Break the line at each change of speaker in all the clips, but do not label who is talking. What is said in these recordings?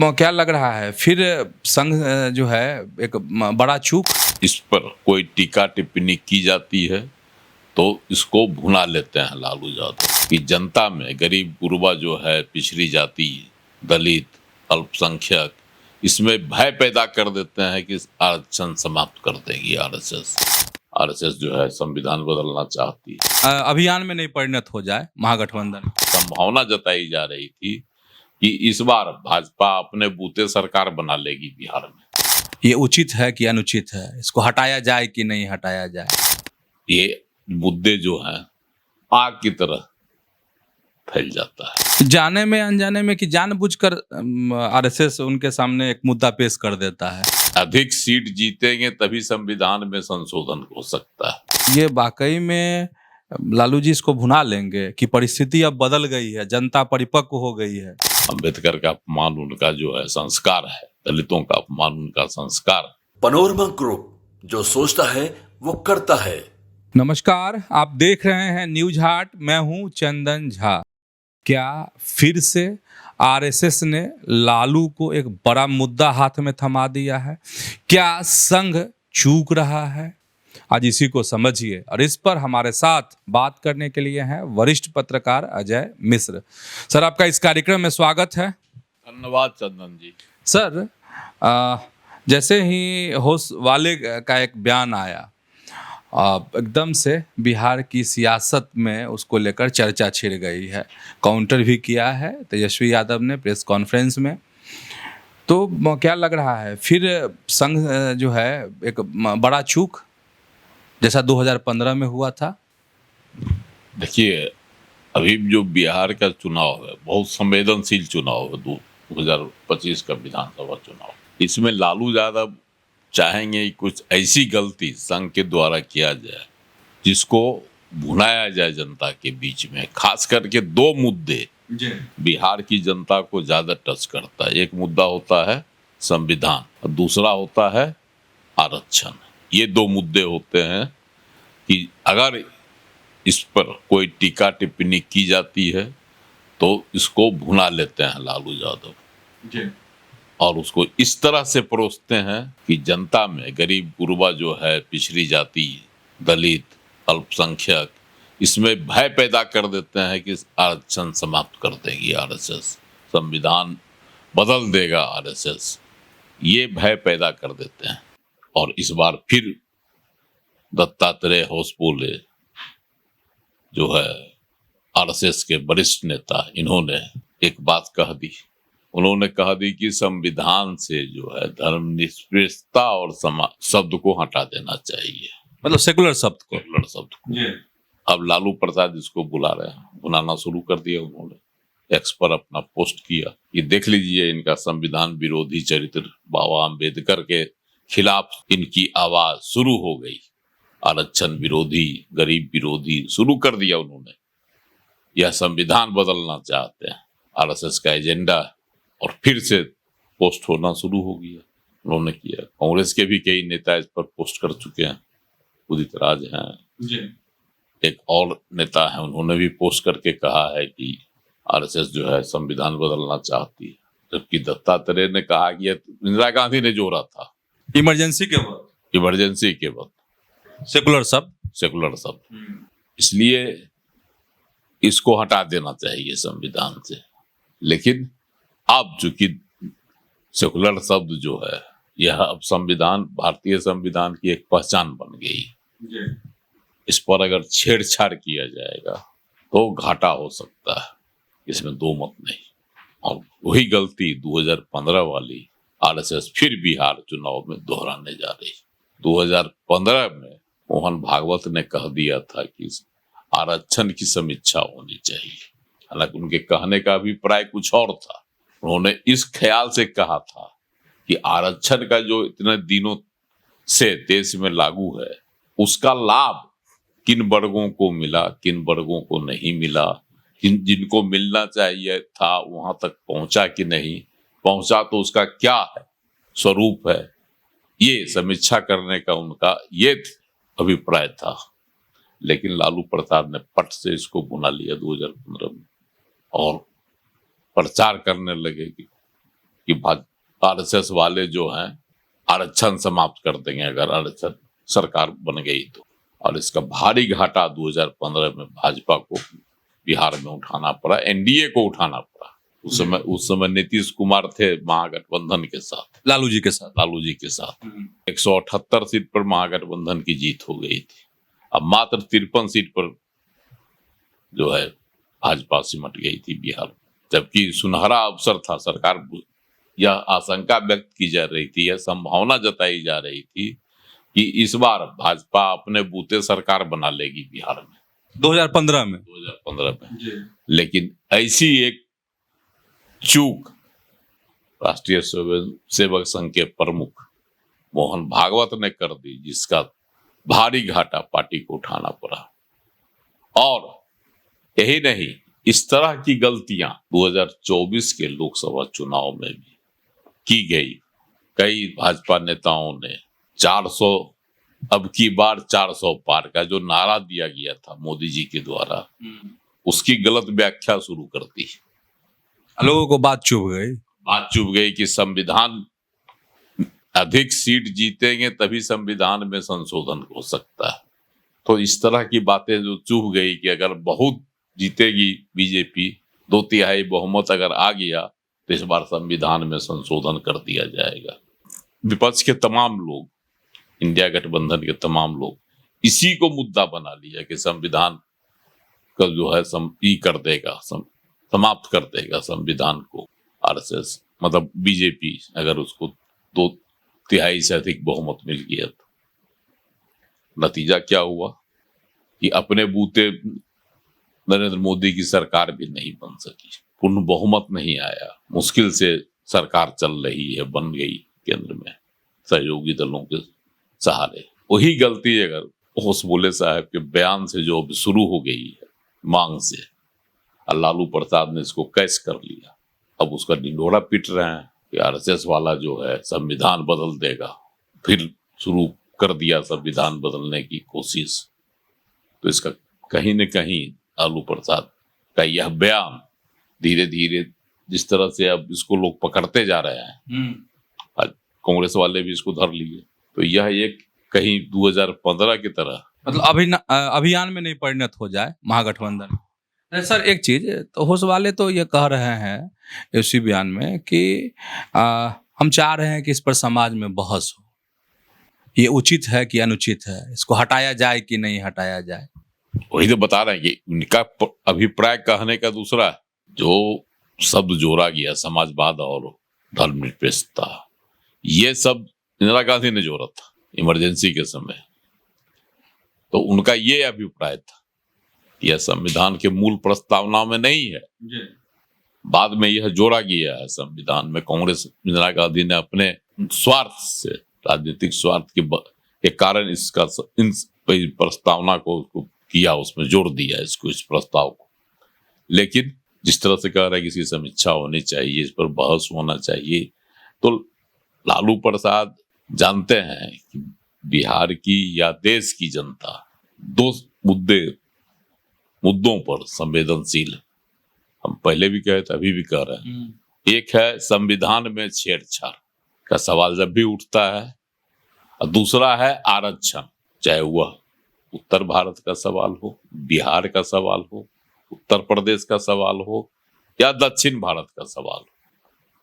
क्या लग रहा है फिर संघ जो है एक बड़ा चूक?
इस पर कोई टीका टिप्पणी की जाती है तो इसको भुना लेते हैं लालू यादव कि जनता में गरीब गुरबा जो है, पिछड़ी जाति, दलित, अल्पसंख्यक, इसमें भय पैदा कर देते हैं कि आरक्षण समाप्त कर देगी आरएसएस जो है संविधान बदलना चाहती है।
अभियान में नहीं परिणत हो जाए महागठबंधन?
संभावना जताई जा रही थी कि इस बार भाजपा अपने बूते सरकार बना लेगी बिहार में।
ये उचित है कि अनुचित है? इसको हटाया जाए कि नहीं हटाया जाए?
ये मुद्दे जो हैं आग की तरह फैल जाता है।
जाने में अनजाने में कि जानबूझकर आरएसएस उनके सामने एक मुद्दा पेश कर देता है।
अधिक सीट जीतेंगे तभी संविधान में संशोधन हो सकता है।
ये वाकई में लालू जी इसको भुना लेंगे कि परिस्थिति अब बदल गई है, जनता परिपक्व हो गई है?
अम्बेडकर का अपमान उनका जो है संस्कार है, दलितों का अपमान उनका संस्कार।
पैनोरमा ग्रुप, जो सोचता है वो करता है।
नमस्कार, आप देख रहे हैं न्यूज हाट। मैं हूं चंदन झा। क्या फिर से आरएसएस ने लालू को एक बड़ा मुद्दा हाथ में थमा दिया है? क्या संघ चूक रहा है? आज इसी को समझिए और इस पर हमारे साथ बात करने के लिए हैं वरिष्ठ पत्रकार अजय मिश्र। सर, आपका इस कार्यक्रम में स्वागत है।
धन्यवाद चंदन जी।
सर, जैसे ही होश वाले का एक बयान आया, एकदम से बिहार की सियासत में उसको लेकर चर्चा छिड़ गई है। काउंटर भी किया है तेजस्वी यादव ने प्रेस कॉन्फ्रेंस में। तो क्या लग रहा है फिर संघ जो है एक बड़ा चूक जैसा 2015 में हुआ था?
देखिए, अभी जो बिहार का चुनाव है बहुत संवेदनशील चुनाव है, 2025 का विधानसभा चुनाव। इसमें लालू यादव चाहेंगे कि कुछ ऐसी गलती संघ के द्वारा किया जाए जिसको भुनाया जाए जनता के बीच में। खास करके दो मुद्दे बिहार की जनता को ज्यादा टच करता है। एक मुद्दा होता है संविधान और दूसरा होता है आरक्षण। ये दो मुद्दे होते हैं कि अगर इस पर कोई टीका टिप्पणी की जाती है तो इसको भुना लेते हैं लालू यादव और उसको इस तरह से परोसते हैं कि जनता में गरीब गुरबा जो है, पिछड़ी जाति, दलित, अल्पसंख्यक, इसमें भय पैदा कर देते हैं कि आरक्षण समाप्त कर देगी आरएसएस, संविधान बदल देगा आरएसएस। ये भय पैदा कर देते हैं। और इस बार फिर दत्तात्रेय होसबोले जो है आरएसएस के वरिष्ठ नेता, इन्होंने एक बात कह दी। उन्होंने कहा दी कि संविधान से जो है धर्मनिरपेक्षता और शब्द को हटा देना चाहिए,
मतलब सेकुलर शब्द को।
अब लालू प्रसाद इसको बुला रहे हैं, बुलाना शुरू कर दिया। उन्होंने एक्स पर अपना पोस्ट किया, ये देख लीजिए इनका संविधान विरोधी चरित्र, बाबा अम्बेडकर के खिलाफ इनकी आवाज शुरू हो गई। आरक्षण विरोधी, गरीब विरोधी शुरू कर दिया उन्होंने। यह संविधान बदलना चाहते हैं, आरएसएस का एजेंडा है। और फिर से पोस्ट होना शुरू हो गया। उन्होंने किया। कांग्रेस के भी कई नेता इस पर पोस्ट कर चुके हैं। उदित राज हैं, एक और नेता है, उन्होंने भी पोस्ट करके कहा है कि आरएसएस जो है संविधान बदलना चाहती है। जबकि दत्तात्रेय ने कहा कि इंदिरा गांधी ने जोड़ा था
इमरजेंसी के वक्त सेकुलर शब्द।
इसलिए इसको हटा देना चाहिए संविधान से। लेकिन अब चूंकि सेकुलर शब्द जो है यह अब संविधान, भारतीय संविधान की एक पहचान बन गई। इस पर अगर छेड़छाड़ किया जाएगा तो घाटा हो सकता है, इसमें दो मत नहीं। और वही गलती 2015 वाली आरएसएस फिर बिहार चुनाव में दोहराने जा रही। 2015 में मोहन भागवत ने कह दिया था कि आरक्षण की समीक्षा होनी चाहिए। हालांकि उनके कहने का अभिप्राय कुछ और था। उन्होंने इस ख्याल से कहा था कि आरक्षण का जो इतने दिनों से देश में लागू है उसका लाभ किन वर्गों को मिला, किन वर्गों को नहीं मिला, जिनको मिलना चाहिए था वहां तक पहुंचा कि नहीं पहुंचा, तो उसका क्या है स्वरूप है, ये समीक्षा करने का उनका ये अभिप्राय था। लेकिन लालू प्रसाद ने पट से इसको बुना लिया 2015 में और प्रचार करने लगे कि कि आरएसएस वाले जो हैं आरक्षण समाप्त कर देंगे अगर आरक्षण सरकार बन गई तो। और इसका भारी घाटा 2015 में भाजपा को बिहार में उठाना पड़ा, एनडीए को उठाना पड़ा। उस समय नीतीश कुमार थे महागठबंधन के साथ, लालू जी के साथ 178 सीट पर महागठबंधन की जीत हो गई थी। अब मात्र 53 सीट पर जो है भाजपा सिमट गई थी बिहार, जबकि सुनहरा अवसर था। सरकार यह आशंका व्यक्त की जा रही थी, यह संभावना जताई जा रही थी कि इस बार भाजपा अपने बूते सरकार बना लेगी बिहार में
2015 में
जी। लेकिन ऐसी एक चूक राष्ट्रीय सेवक संघ के प्रमुख मोहन भागवत ने कर दी, जिसका भारी घाटा पार्टी को उठाना पड़ा। और यही नहीं, इस तरह की गलतियां 2024 के लोकसभा चुनाव में भी की गई। कई भाजपा नेताओं ने 400 अब की बार 400 पार का जो नारा दिया गया था मोदी जी के द्वारा, उसकी गलत व्याख्या शुरू कर दी।
लोगों को बात चुभ गई कि संविधान अधिक सीट जीतेंगे तभी संविधान में संशोधन हो सकता है। तो इस तरह की बातें जो चुभ गई कि अगर बहुत जीतेगी बीजेपी, 2/3 बहुमत अगर आ गया तो इस बार संविधान में संशोधन कर दिया जाएगा। विपक्ष के तमाम लोग, इंडिया गठबंधन के तमाम लोग इसी को मुद्दा बना लिया कि संविधान का जो है कर देगा, समाप्त कर देगा संविधान को आरएसएस, मतलब बीजेपी, अगर उसको 2/3 से अधिक बहुमत मिल गया तो। नतीजा क्या हुआ कि अपने बूते नरेंद्र मोदी की सरकार भी नहीं बन सकी, पूर्ण बहुमत नहीं आया, मुश्किल से सरकार चल रही है, बन गई केंद्र में सहयोगी दलों के सहारे। वही गलती अगर होसबोले साहब के बयान से जो अब शुरू हो गई है मांग से, और लालू प्रसाद ने इसको कैच कर लिया, अब उसका ढिंढोरा पीट रहे हैं कि आरएसएस वाला जो है संविधान बदल देगा, फिर शुरू कर दिया संविधान बदलने की कोशिश। तो इसका कहीं न कहीं लालू प्रसाद का यह बयान धीरे धीरे जिस तरह से अब इसको लोग पकड़ते जा रहे हैं, आज कांग्रेस वाले भी इसको धर लिए, तो यह एक कहीं 2015 की तरह मतलब अभियान में नहीं परिणत हो जाए महागठबंधन। सर एक चीज तो होश वाले तो ये कह रहे हैं इसी बयान में कि हम चाह रहे हैं कि इस पर समाज में बहस हो, ये उचित है कि अनुचित है, इसको हटाया जाए कि नहीं हटाया जाए।
वही तो बता रहे हैं कि उनका अभिप्राय कहने का दूसरा है। जो शब्द जोड़ा गया समाजवाद और धर्मनिरपेक्षता, ये सब इंदिरा गांधी ने जोड़ा था इमरजेंसी के समय। तो उनका ये अभिप्राय था, यह संविधान के मूल प्रस्तावना में नहीं है, बाद में यह जोड़ा गया है संविधान में। कांग्रेस, इंदिरा गांधी ने अपने स्वार्थ से, राजनीतिक स्वार्थ के कारण इसका इन प्रस्तावना को किया, उसमें जोड़ दिया इसको, इस प्रस्ताव को। लेकिन जिस तरह से कह रहा है कि इसकी समीक्षा होनी चाहिए, इस पर बहस होना चाहिए, तो लालू प्रसाद जानते हैं कि बिहार की या देश की जनता दो मुद्दों पर संवेदनशील है। हम पहले भी कहे थे, अभी भी कह रहे हैं। एक है संविधान में छेड़छाड़ का सवाल जब भी उठता है, और दूसरा है आरक्षण, चाहे वह उत्तर भारत का सवाल हो, बिहार का सवाल हो, उत्तर प्रदेश का सवाल हो या दक्षिण भारत का सवाल हो।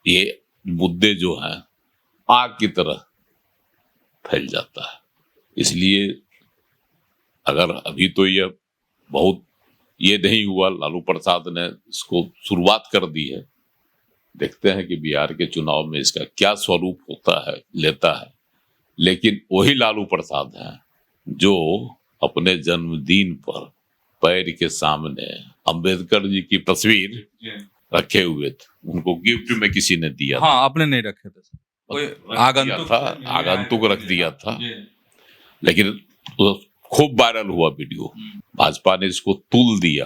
ये मुद्दे जो हैं आग की तरह फैल जाता है। इसलिए अगर अभी तो यह बहुत ये नहीं हुआ, लालू प्रसाद ने इसको शुरुआत कर दी है, देखते हैं कि बिहार के चुनाव में इसका क्या स्वरूप होता है, लेता है। लेकिन वही लालू प्रसाद हैं जो अपने जन्मदिन पर पैर के सामने अंबेडकर जी की तस्वीर रखे हुए थे, उनको गिफ्ट में किसी ने दिया।
हाँ, आपने नहीं रखे थे, कोई
आगंतुक रख दिया था। लेकिन खूब वायरल हुआ वीडियो, भाजपा ने इसको तुल दिया,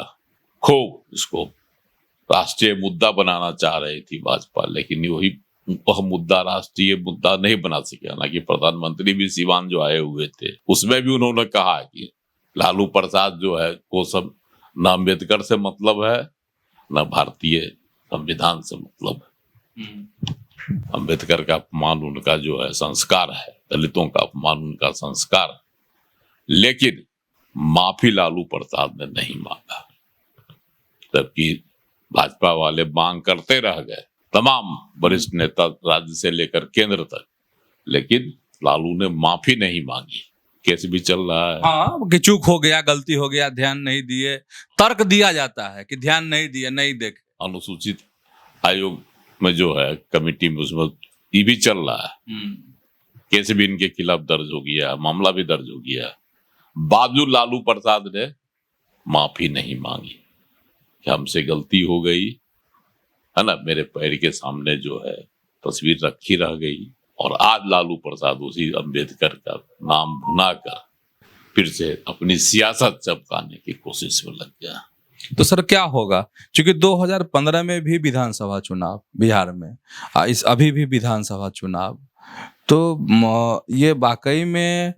खूब इसको राष्ट्रीय मुद्दा बनाना चाह रही थी भाजपा, लेकिन वह मुद्दा राष्ट्रीय मुद्दा नहीं बना सके। ना कि प्रधानमंत्री भी सिवान जो आए हुए थे, उसमें भी उन्होंने कहा कि लालू प्रसाद जो है को सब न अम्बेडकर से मतलब है, न भारतीय संविधान से मतलब है। अंबेडकर का अपमान उनका जो है संस्कार है, दलितों का अपमान उनका संस्कार, लेकिन माफी लालू प्रसाद ने नहीं मांगा, जबकि भाजपा वाले मांग करते रह गए, तमाम वरिष्ठ नेता राज्य से लेकर केंद्र तक, लेकिन लालू ने माफी नहीं मांगी। केस भी चल रहा है।
हाँ कि चूक हो गया, गलती हो गया, ध्यान नहीं दिए, तर्क दिया जाता है कि ध्यान नहीं दिए, नहीं देखे।
अनुसूचित आयोग में जो है कमेटी में, उसमें ये भी चल रहा है, केस भी इनके खिलाफ दर्ज हो गया, मामला भी दर्ज हो गया, बावजूद लालू प्रसाद ने माफी नहीं मांगी कि हमसे गलती हो गई है ना, मेरे पैर के सामने जो है तस्वीर रखी रह गई। और आज लालू प्रसाद उसी अंबेडकर का नाम भुनाकर फिर से अपनी सियासत चमकाने की कोशिश में लग गया।
तो सर क्या होगा, क्योंकि 2015 में भी विधानसभा चुनाव बिहार में, इस अभी भी विधानसभा चुनाव, तो ये वाकई में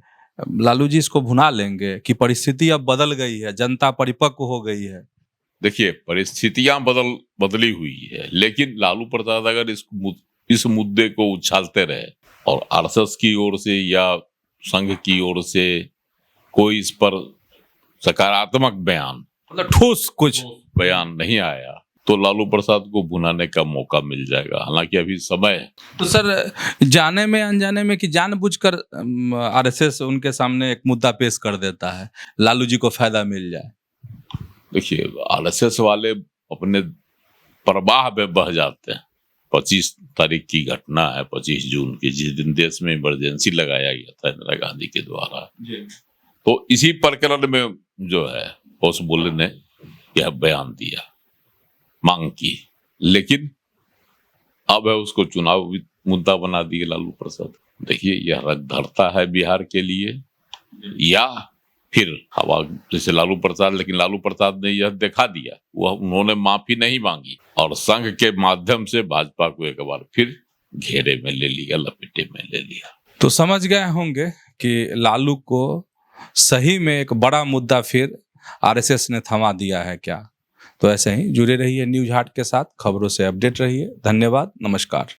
लालू जी इसको भुना लेंगे कि परिस्थिति अब बदल गई है, जनता परिपक्व हो गई है?
देखिए, परिस्थितियां बदली हुई है, लेकिन लालू प्रसाद अगर इस मुद्दे को उछालते रहे और आरएसएस की ओर से या संघ की ओर से कोई इस पर सकारात्मक बयान,
मतलब ठोस कुछ
बयान नहीं आया, तो लालू प्रसाद को भुनाने का मौका मिल जाएगा। हालांकि अभी समय है।
तो सर जाने में अनजाने में कि जानबूझकर आरएसएस उनके सामने एक मुद्दा पेश कर देता है, लालू जी को फायदा मिल जाए?
देखिए, आरएसएस वाले अपने प्रवाह में बह जाते हैं। 25 तारीख की घटना है, 25 जून की, जिस दिन देश में इमरजेंसी लगाया गया था इंदिरा गांधी के द्वारा, तो इसी प्रकरण में जो है उस बुल्ले ने यह बयान दिया, मांग की, लेकिन अब है उसको चुनाव मुद्दा बना दिए लालू प्रसाद। देखिए, यह रंग धरता है बिहार के लिए या फिर हवा, जैसे लालू प्रसाद, लेकिन लालू प्रसाद ने यह दिखा दिया, उन्होंने माफी नहीं मांगी और संघ के माध्यम से भाजपा को एक बार फिर घेरे में ले लिया, लपेटे में ले लिया।
तो समझ गए होंगे कि लालू को सही में एक बड़ा मुद्दा फिर आरएसएस ने थमा दिया है क्या। तो ऐसे ही जुड़े रहिए न्यूज हाट के साथ, खबरों से अपडेट रहिए। धन्यवाद, नमस्कार।